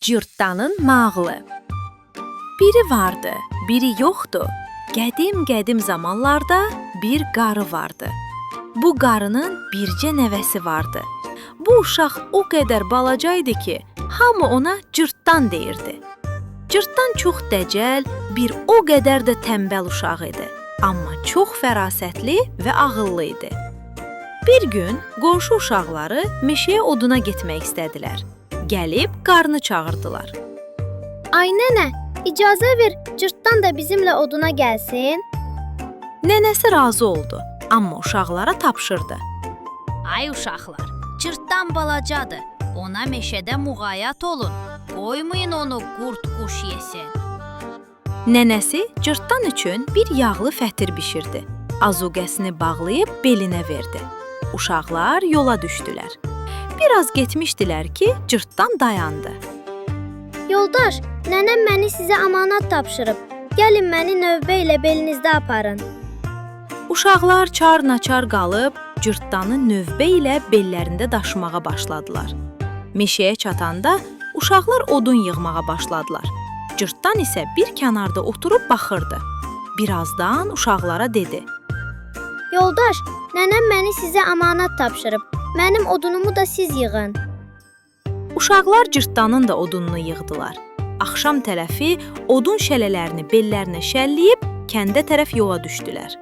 Cırtdanın nağılı. Biri vardı, biri yoxdu. Qədim zamanlarda bir qarı vardı. Bu qarının bircə nəvəsi vardı. Bu uşaq o qədər balacaydı ki, hamı ona Cırtdan deyirdi. Cırtdan çox dəcəl, bir o qədər də tənbəl uşaq idi. Amma çox fərasətli və ağıllı idi. Bir gün qonşu uşaqları meşəyə oduna getmək istədilər. Gəlib qarını çağırdılar. Ay nənə, icazə ver, Cırtdan da bizimlə oduna gəlsin. Nənəsi razı oldu, amma uşaqlara tapşırdı. Ay uşaqlar, Cırtdan balacadır. Ona meşədə müğayət olun. Qoymayın onu qurd-quş yesin. Nənəsi Cırtdan üçün bir yağlı fətir bişirdi. Azuqəsini bağlayıb belinə verdi. Uşaqlar yola düşdülər. Biraz getmişdilər ki, Cırtdan dayandı. Yoldaş, nənəm məni sizə amanat tapşırıb. Gəlin məni növbə ilə belinizdə aparın. Uşaqlar çar-naçar qalıb, Cırtdanı növbə ilə bellərində daşımağa başladılar. Meşəyə çatanda uşaqlar odun yığmağa başladılar. Cırtdan isə bir kənarda oturub baxırdı. Birazdan uşaqlara dedi. Yoldaş, nənəm məni sizə amanat tapşırıb. Mənim odunumu da siz yığın. Uşaqlar Cırtdanın da odununu yığdılar. Axşam tərəfi odun şələlərini bellərinə şəlləyib kəndə tərəf yola düşdülər.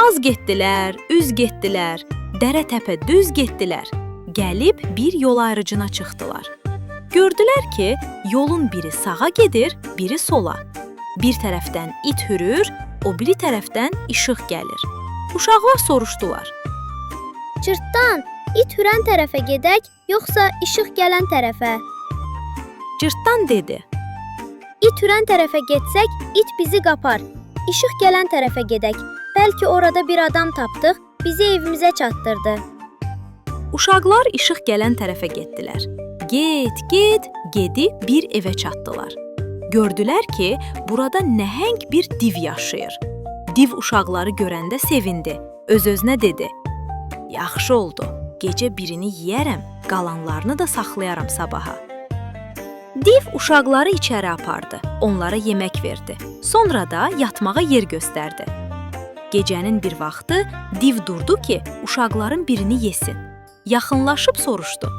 Az getdilər, üz getdilər, dərə-təpə düz getdilər. Gəlib bir yol ayrıcına çıxdılar. Gördülər ki, yolun biri sağa gedir, biri sola. Bir tərəfdən it hürür, o biri tərəfdən işıq gəlir. Uşaqlar soruşdular. Cırtdan, it hürən tərəfə gedək, yoxsa işıq gələn tərəfə? Cırtdan dedi. İt hürən tərəfə getsək, it bizi qapar. İşıq gələn tərəfə gedək. Bəlkə orada bir adam tapdıq, bizi evimizə çatdırdı. Uşaqlar işıq gələn tərəfə getdilər. Gedib bir evə çatdılar. Gördülər ki, burada nəhəng bir div yaşayır. Div uşaqları görəndə sevindi. Öz-özünə dedi. Yaxşı oldu, gecə birini yeyərəm, qalanlarını da saxlayaram sabaha. Div uşaqları içəri apardı, onlara yemək verdi. Sonra da yatmağa yer göstərdi. Gecənin bir vaxtı div durdu ki, uşaqların birini yesin. Yaxınlaşıb soruşdu.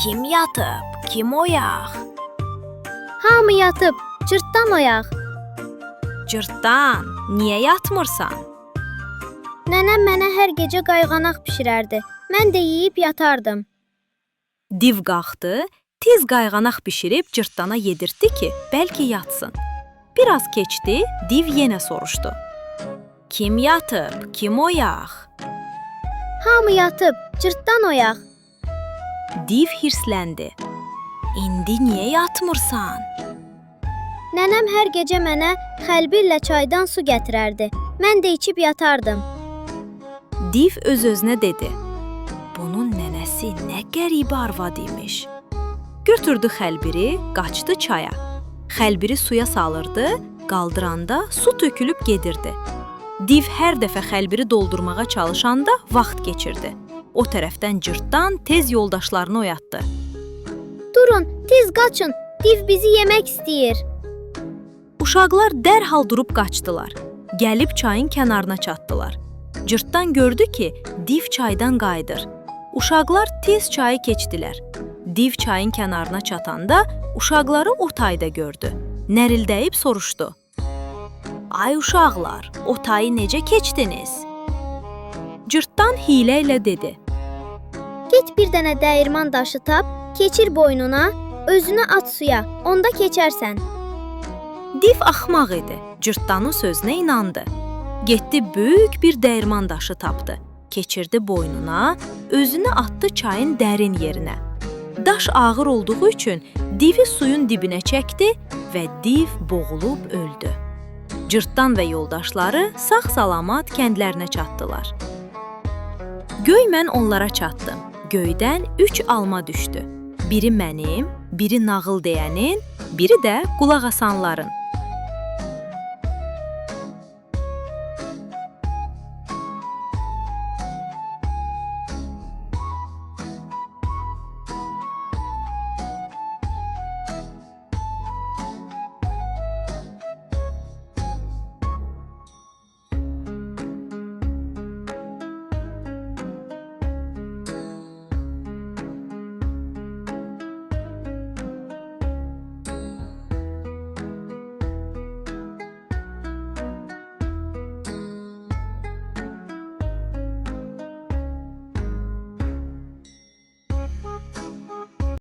Kim yatıb, kim oyaq? Hamı yatıb, Cırtdan oyaq. Cırtdan, niyə yatmırsan? Nənəm mənə hər gecə qayğanaq bişirərdi. Mən də yeyib yatardım. Div qalxdı, tez qayğanaq bişirib Cırtdana yedirtdi ki, bəlkə yatsın. Biraz keçdi, div yenə soruşdu. Kim yatıb, kim oyaq? Hamı yatıb, Cırtdan oyaq. Div hirsləndi. İndi niyə yatmırsan? Nənəm hər gecə mənə xəlbirlə çaydan su gətirərdi. Mən də içib yatardım. Div öz-özünə dedi. Bunun nənəsi nə qəribə arvad imiş. Götürdü xəlbiri, qaçdı çaya. Xəlbiri suya salırdı, qaldıranda su tökülüb gedirdi. Div hər dəfə xəlbiri doldurmağa çalışanda vaxt keçirdi. O tərəfdən Cırtdan tez yoldaşlarını oyatdı. Durun, tez qaçın, div bizi yemək istəyir. Uşaqlar dərhal durub qaçdılar. Gəlib çayın kənarına çatdılar. Cırtdan gördü ki, div çaydan qayıdır. Uşaqlar tez çayı keçdilər. Div çayın kənarına çatanda uşaqları o tayda gördü. Nərildəyib soruşdu. Ay uşaqlar, o tayı necə keçdiniz? Cırtdan hiylə ilə dedi. Get bir dənə dəyirman daşı tap, keçir boynuna, özünü at suya, onda keçərsən. Div axmaq idi, Cırtdanın sözünə inandı. Getdi böyük bir dəyirman daşı tapdı. Keçirdi boynuna, özünü atdı çayın dərin yerinə. Daş ağır olduğu üçün divi suyun dibinə çəkdi və div boğulub öldü. Cırtdan və yoldaşları sağ-salamat kəndlərinə çatdılar. Göymən onlara çatdım. Göydən 3 alma düşdü. Biri mənim, biri nağıl deyənin, biri də qulaq asanların.